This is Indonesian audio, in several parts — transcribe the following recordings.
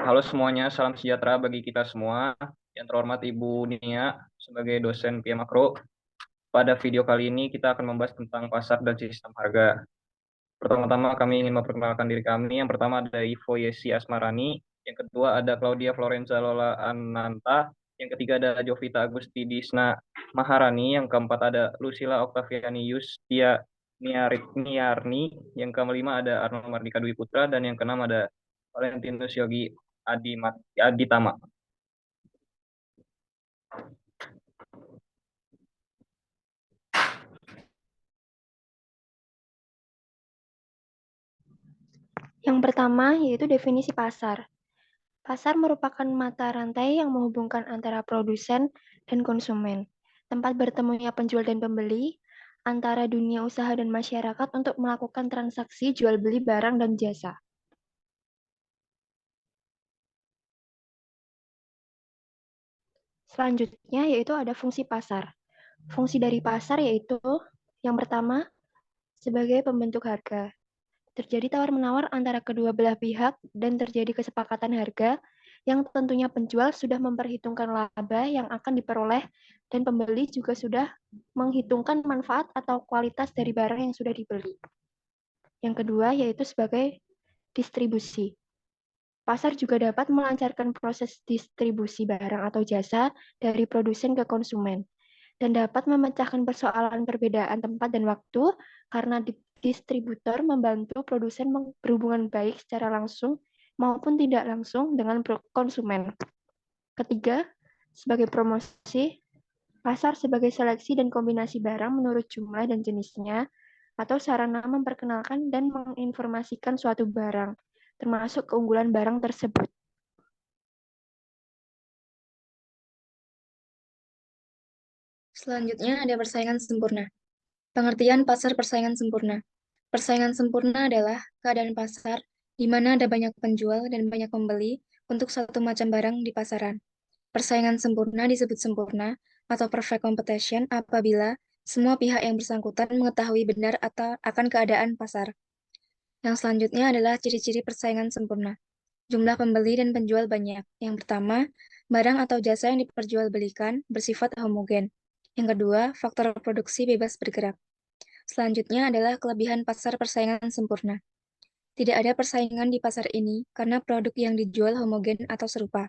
Halo semuanya, salam sejahtera bagi kita semua. Yang terhormat Ibu Nia sebagai dosen PM Makro. Pada video kali ini kita akan membahas tentang pasar dan sistem harga. Pertama-tama kami ingin memperkenalkan diri kami. Yang pertama ada Ivo Yesi Asmarani. Yang kedua ada Claudia Florenza Lola Ananta. Yang ketiga ada Jovita Agusti Disna Maharani. Yang keempat ada Lucila Oktaviani Yustia Niarni. Yang kelima ada Arnold Mardika Dwi Putra. Dan yang keenam ada Valentinus Yogi Aditama. Yang pertama yaitu definisi pasar. Pasar merupakan mata rantai yang menghubungkan antara produsen dan konsumen, tempat bertemunya penjual dan pembeli, antara dunia usaha dan masyarakat untuk melakukan transaksi jual beli barang dan jasa. Selanjutnya yaitu ada fungsi pasar. Fungsi dari pasar yaitu yang pertama sebagai pembentuk harga. Terjadi tawar-menawar antara kedua belah pihak dan terjadi kesepakatan harga yang tentunya penjual sudah memperhitungkan laba yang akan diperoleh dan pembeli juga sudah menghitungkan manfaat atau kualitas dari barang yang sudah dibeli. Yang kedua yaitu sebagai distribusi. Pasar juga dapat melancarkan proses distribusi barang atau jasa dari produsen ke konsumen dan dapat memecahkan persoalan perbedaan tempat dan waktu karena distributor membantu produsen berhubungan baik secara langsung maupun tidak langsung dengan konsumen. Ketiga, sebagai promosi, pasar sebagai seleksi dan kombinasi barang menurut jumlah dan jenisnya, atau sarana memperkenalkan dan menginformasikan suatu barang, termasuk keunggulan barang tersebut. Selanjutnya ada persaingan sempurna. Pengertian pasar persaingan sempurna. Persaingan sempurna adalah keadaan pasar di mana ada banyak penjual dan banyak pembeli untuk satu macam barang di pasaran. Persaingan sempurna disebut sempurna atau perfect competition apabila semua pihak yang bersangkutan mengetahui benar atau akan keadaan pasar. Yang selanjutnya adalah ciri-ciri persaingan sempurna. Jumlah pembeli dan penjual banyak. Yang pertama, barang atau jasa yang diperjualbelikan bersifat homogen. Yang kedua, faktor produksi bebas bergerak. Selanjutnya adalah kelebihan pasar persaingan sempurna. Tidak ada persaingan di pasar ini karena produk yang dijual homogen atau serupa.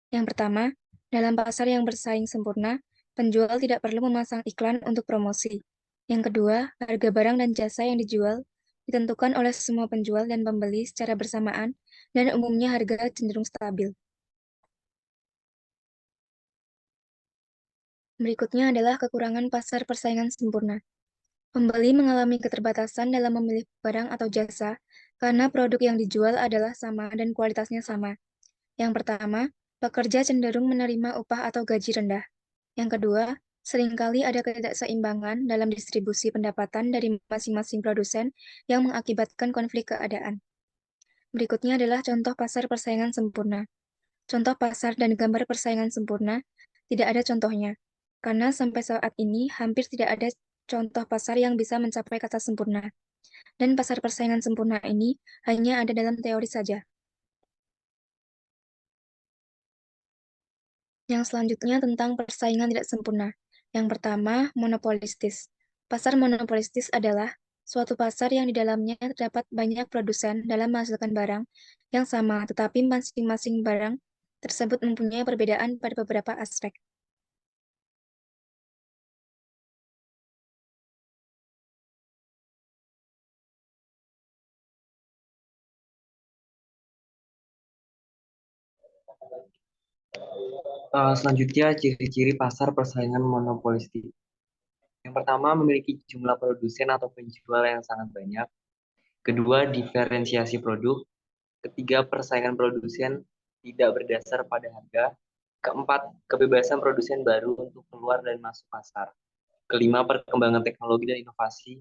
Yang pertama, dalam pasar yang bersaing sempurna, penjual tidak perlu memasang iklan untuk promosi. Yang kedua, harga barang dan jasa yang dijual ditentukan oleh semua penjual dan pembeli secara bersamaan dan umumnya harga cenderung stabil. Berikutnya adalah kekurangan pasar persaingan sempurna. Pembeli mengalami keterbatasan dalam memilih barang atau jasa karena produk yang dijual adalah sama dan kualitasnya sama. Yang pertama, pekerja cenderung menerima upah atau gaji rendah. Yang kedua, seringkali ada ketidakseimbangan dalam distribusi pendapatan dari masing-masing produsen yang mengakibatkan konflik keadaan. Berikutnya adalah contoh pasar persaingan sempurna. Contoh pasar dan gambar persaingan sempurna tidak ada contohnya, karena sampai saat ini hampir tidak ada contoh pasar yang bisa mencapai kata sempurna. Dan pasar persaingan sempurna ini hanya ada dalam teori saja. Yang selanjutnya tentang persaingan tidak sempurna. Yang pertama, monopolistis. Pasar monopolistis adalah suatu pasar yang di dalamnya terdapat banyak produsen dalam menghasilkan barang yang sama, tetapi masing-masing barang tersebut mempunyai perbedaan pada beberapa aspek. Selanjutnya, ciri-ciri pasar persaingan monopolistik. Yang pertama, memiliki jumlah produsen atau penjual yang sangat banyak. Kedua, diferensiasi produk. Ketiga, persaingan produsen tidak berdasar pada harga. Keempat, kebebasan produsen baru untuk keluar dan masuk pasar. Kelima, perkembangan teknologi dan inovasi.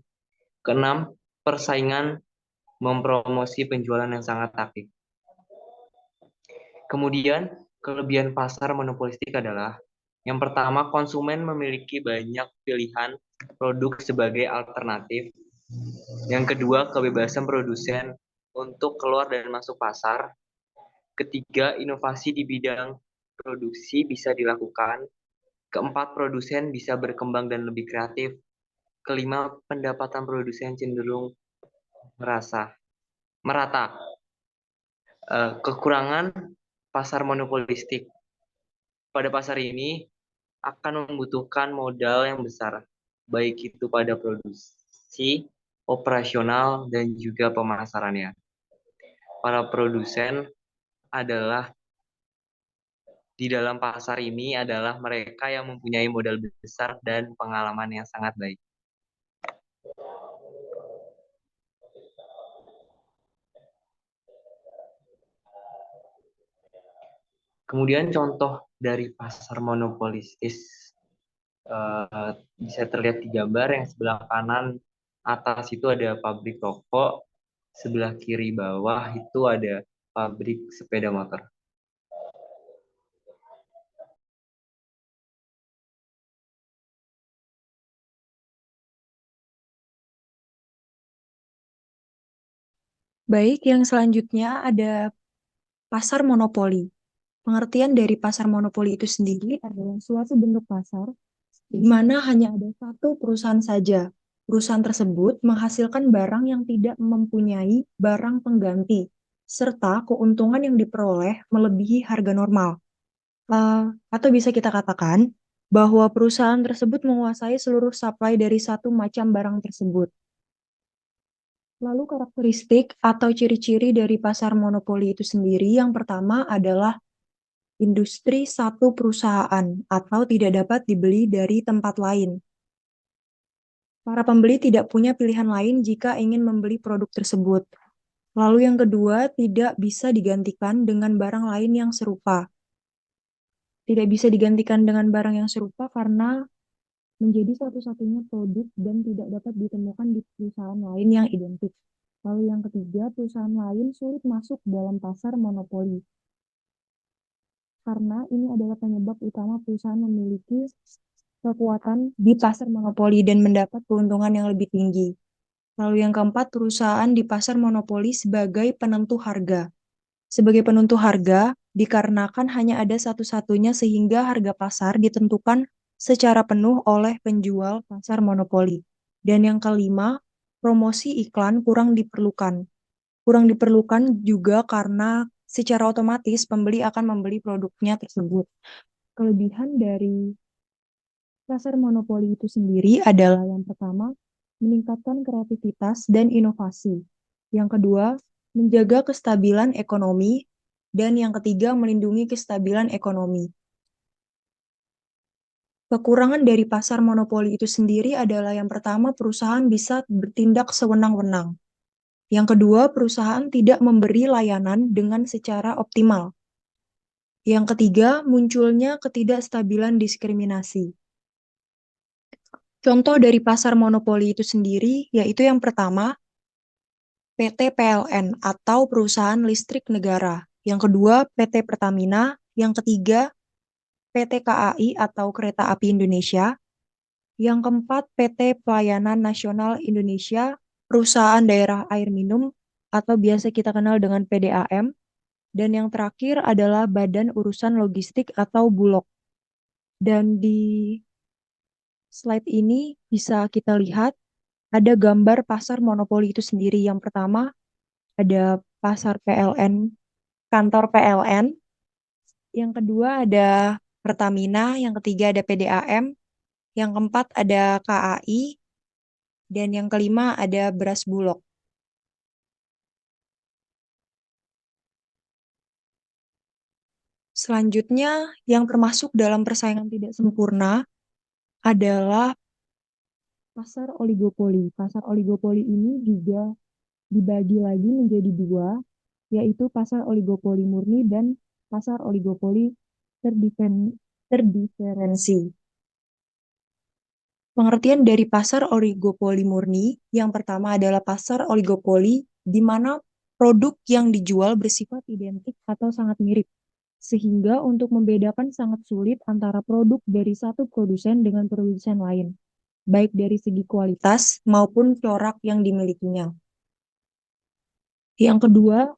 Keenam, persaingan mempromosi penjualan yang sangat aktif. Kemudian, kelebihan pasar monopolistik adalah yang pertama, konsumen memiliki banyak pilihan produk sebagai alternatif. Yang kedua, kebebasan produsen untuk keluar dan masuk pasar. Ketiga, inovasi di bidang produksi bisa dilakukan. Keempat, produsen bisa berkembang dan lebih kreatif. Kelima, pendapatan produsen cenderung merata. Kekurangan pasar monopolistik. Pada pasar ini akan membutuhkan modal yang besar, baik itu pada produksi, operasional, dan juga pemasarannya. Para produsen adalah di dalam pasar ini adalah mereka yang mempunyai modal besar dan pengalaman yang sangat baik. Kemudian contoh dari pasar monopolistis bisa terlihat di gambar yang sebelah kanan atas itu ada pabrik rokok, sebelah kiri bawah itu ada pabrik sepeda motor. Baik, yang selanjutnya ada pasar monopoli. Pengertian dari pasar monopoli itu sendiri adalah suatu bentuk pasar di mana hanya ada satu perusahaan saja. Perusahaan tersebut menghasilkan barang yang tidak mempunyai barang pengganti, serta keuntungan yang diperoleh melebihi harga normal. Atau bisa kita katakan bahwa perusahaan tersebut menguasai seluruh supply dari satu macam barang tersebut. Lalu karakteristik atau ciri-ciri dari pasar monopoli itu sendiri yang pertama adalah industri satu perusahaan atau tidak dapat dibeli dari tempat lain. Para pembeli tidak punya pilihan lain jika ingin membeli produk tersebut. Lalu yang kedua, tidak bisa digantikan dengan barang lain yang serupa. Tidak bisa digantikan dengan barang yang serupa karena menjadi satu-satunya produk dan tidak dapat ditemukan di perusahaan lain yang identik. Lalu yang ketiga, perusahaan lain sulit masuk dalam pasar monopoli. Karena ini adalah penyebab utama perusahaan memiliki kekuatan di pasar monopoli dan mendapat keuntungan yang lebih tinggi. Lalu yang keempat, perusahaan di pasar monopoli sebagai penentu harga. Sebagai penentu harga, dikarenakan hanya ada satu-satunya sehingga harga pasar ditentukan secara penuh oleh penjual pasar monopoli. Dan yang kelima, promosi iklan kurang diperlukan. Kurang diperlukan juga karena secara otomatis pembeli akan membeli produknya tersebut. Kelebihan dari pasar monopoli itu sendiri adalah yang pertama, meningkatkan kreativitas dan inovasi. Yang kedua, menjaga kestabilan ekonomi. Dan yang ketiga, melindungi kestabilan ekonomi. Kekurangan dari pasar monopoli itu sendiri adalah yang pertama, perusahaan bisa bertindak sewenang-wenang. Yang kedua, perusahaan tidak memberi layanan dengan secara optimal. Yang ketiga, munculnya ketidakstabilan diskriminasi. Contoh dari pasar monopoli itu sendiri, yaitu yang pertama, PT PLN atau Perusahaan Listrik Negara. Yang kedua, PT Pertamina. Yang ketiga, PT KAI atau Kereta Api Indonesia. Yang keempat, PT Pelayanan Nasional Indonesia, Perusahaan Daerah Air Minum, atau biasa kita kenal dengan PDAM. Dan yang terakhir adalah Badan Urusan Logistik atau Bulog. Dan di slide ini bisa kita lihat ada gambar pasar monopoli itu sendiri. Yang pertama ada pasar PLN, kantor PLN. Yang kedua ada Pertamina, yang ketiga ada PDAM, yang keempat ada KAI, dan yang kelima ada Beras Bulog. Selanjutnya, yang termasuk dalam persaingan tidak sempurna adalah pasar oligopoli. Pasar oligopoli ini juga dibagi lagi menjadi dua, yaitu pasar oligopoli murni dan pasar oligopoli terdiferensi. Pengertian dari pasar oligopoli murni, yang pertama adalah pasar oligopoli di mana produk yang dijual bersifat identik atau sangat mirip, sehingga untuk membedakan sangat sulit antara produk dari satu produsen dengan produsen lain, baik dari segi kualitas maupun corak yang dimilikinya. Yang kedua,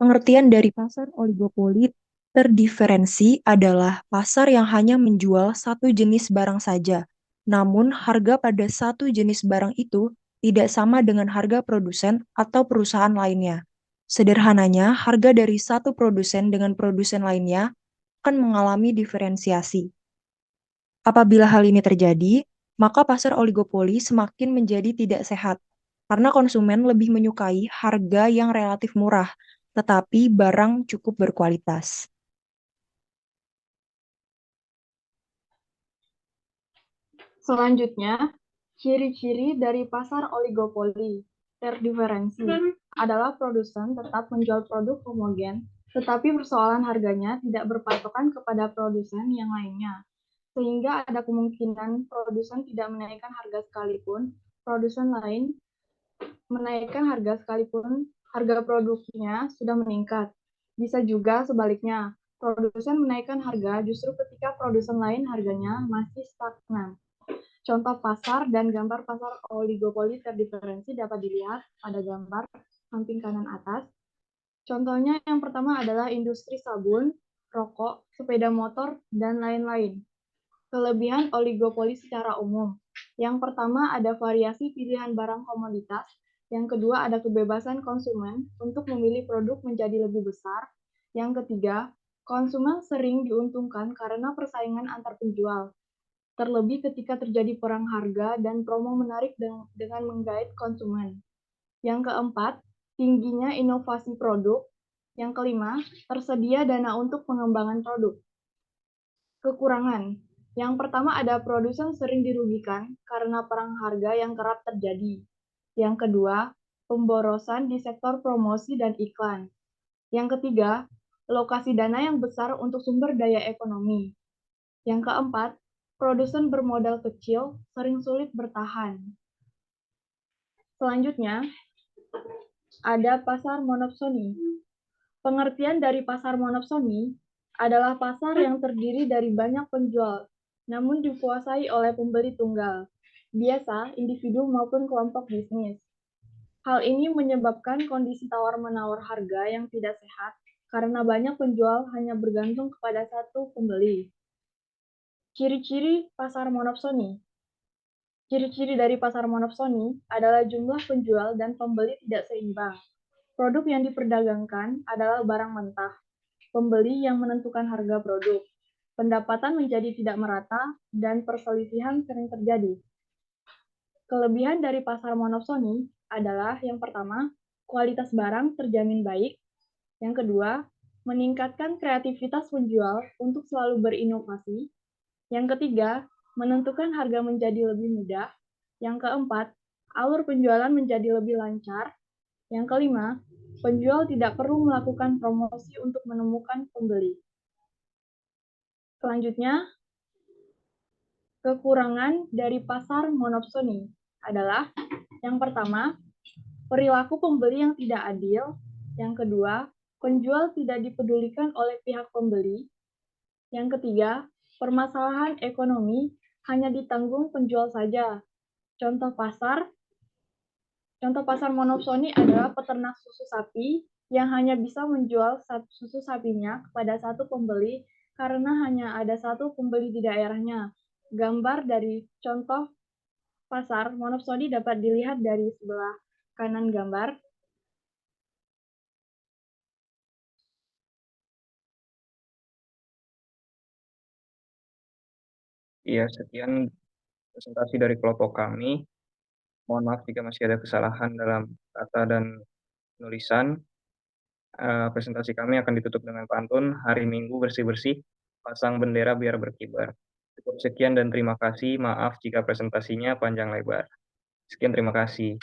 Pengertian dari pasar oligopoli terdiferensi adalah pasar yang hanya menjual satu jenis barang saja, namun harga pada satu jenis barang itu tidak sama dengan harga produsen atau perusahaan lainnya. Sederhananya, harga dari satu produsen dengan produsen lainnya akan mengalami diferensiasi. Apabila hal ini terjadi, maka pasar oligopoli semakin menjadi tidak sehat, karena konsumen lebih menyukai harga yang relatif murah, tetapi barang cukup berkualitas. Selanjutnya, ciri-ciri dari pasar oligopoli terdiferensi adalah produsen tetap menjual produk homogen, tetapi persoalan harganya tidak berpatokan kepada produsen yang lainnya, sehingga ada kemungkinan produsen tidak menaikkan harga sekalipun produsen lain menaikkan harga sekalipun harga produknya sudah meningkat. Bisa juga sebaliknya, produsen menaikkan harga justru ketika produsen lain harganya masih stagnan. Contoh pasar dan gambar pasar oligopoli terdiferensi dapat dilihat pada gambar samping kanan atas. Contohnya yang pertama adalah industri sabun, rokok, sepeda motor, dan lain-lain. Kelebihan oligopoli secara umum. Yang pertama ada variasi pilihan barang komoditas. Yang kedua ada kebebasan konsumen untuk memilih produk menjadi lebih besar. Yang ketiga, konsumen sering diuntungkan karena persaingan antar penjual. Terlebih ketika terjadi perang harga dan promo menarik dengan menggait konsumen. Yang keempat, tingginya inovasi produk. Yang kelima, tersedia dana untuk pengembangan produk. Kekurangan. Yang pertama ada produsen sering dirugikan karena perang harga yang kerap terjadi. Yang kedua, pemborosan di sektor promosi dan iklan. Yang ketiga, alokasi dana yang besar untuk sumber daya ekonomi. Yang keempat, produsen bermodal kecil sering sulit bertahan. Selanjutnya, ada pasar monopsoni. Pengertian dari pasar monopsoni adalah pasar yang terdiri dari banyak penjual, namun dikuasai oleh pembeli tunggal, biasa individu maupun kelompok bisnis. Hal ini menyebabkan kondisi tawar-menawar harga yang tidak sehat karena banyak penjual hanya bergantung kepada satu pembeli. Ciri-ciri pasar monopsoni. Ciri-ciri dari pasar monopsoni adalah jumlah penjual dan pembeli tidak seimbang. Produk yang diperdagangkan adalah barang mentah. Pembeli yang menentukan harga produk. Pendapatan menjadi tidak merata dan perselisihan sering terjadi. Kelebihan dari pasar monopsoni adalah yang pertama, kualitas barang terjamin baik. Yang kedua, meningkatkan kreativitas penjual untuk selalu berinovasi. Yang ketiga, menentukan harga menjadi lebih mudah. Yang keempat, alur penjualan menjadi lebih lancar. Yang kelima, penjual tidak perlu melakukan promosi untuk menemukan pembeli. Selanjutnya, kekurangan dari pasar monopsoni adalah yang pertama, perilaku pembeli yang tidak adil. Yang kedua, penjual tidak dipedulikan oleh pihak pembeli. Yang ketiga, permasalahan ekonomi hanya ditanggung penjual saja. Contoh pasar monopsoni adalah peternak susu sapi yang hanya bisa menjual susu sapinya kepada satu pembeli karena hanya ada satu pembeli di daerahnya. Gambar dari contoh pasar monopsoni dapat dilihat dari sebelah kanan gambar. Iya, sekian presentasi dari kelompok kami. Mohon maaf jika masih ada kesalahan dalam kata dan penulisan. Presentasi kami akan ditutup dengan pantun Hari Minggu bersih-bersih, pasang bendera biar berkibar. Cukup sekian dan terima kasih. Maaf jika presentasinya panjang lebar. Sekian, terima kasih.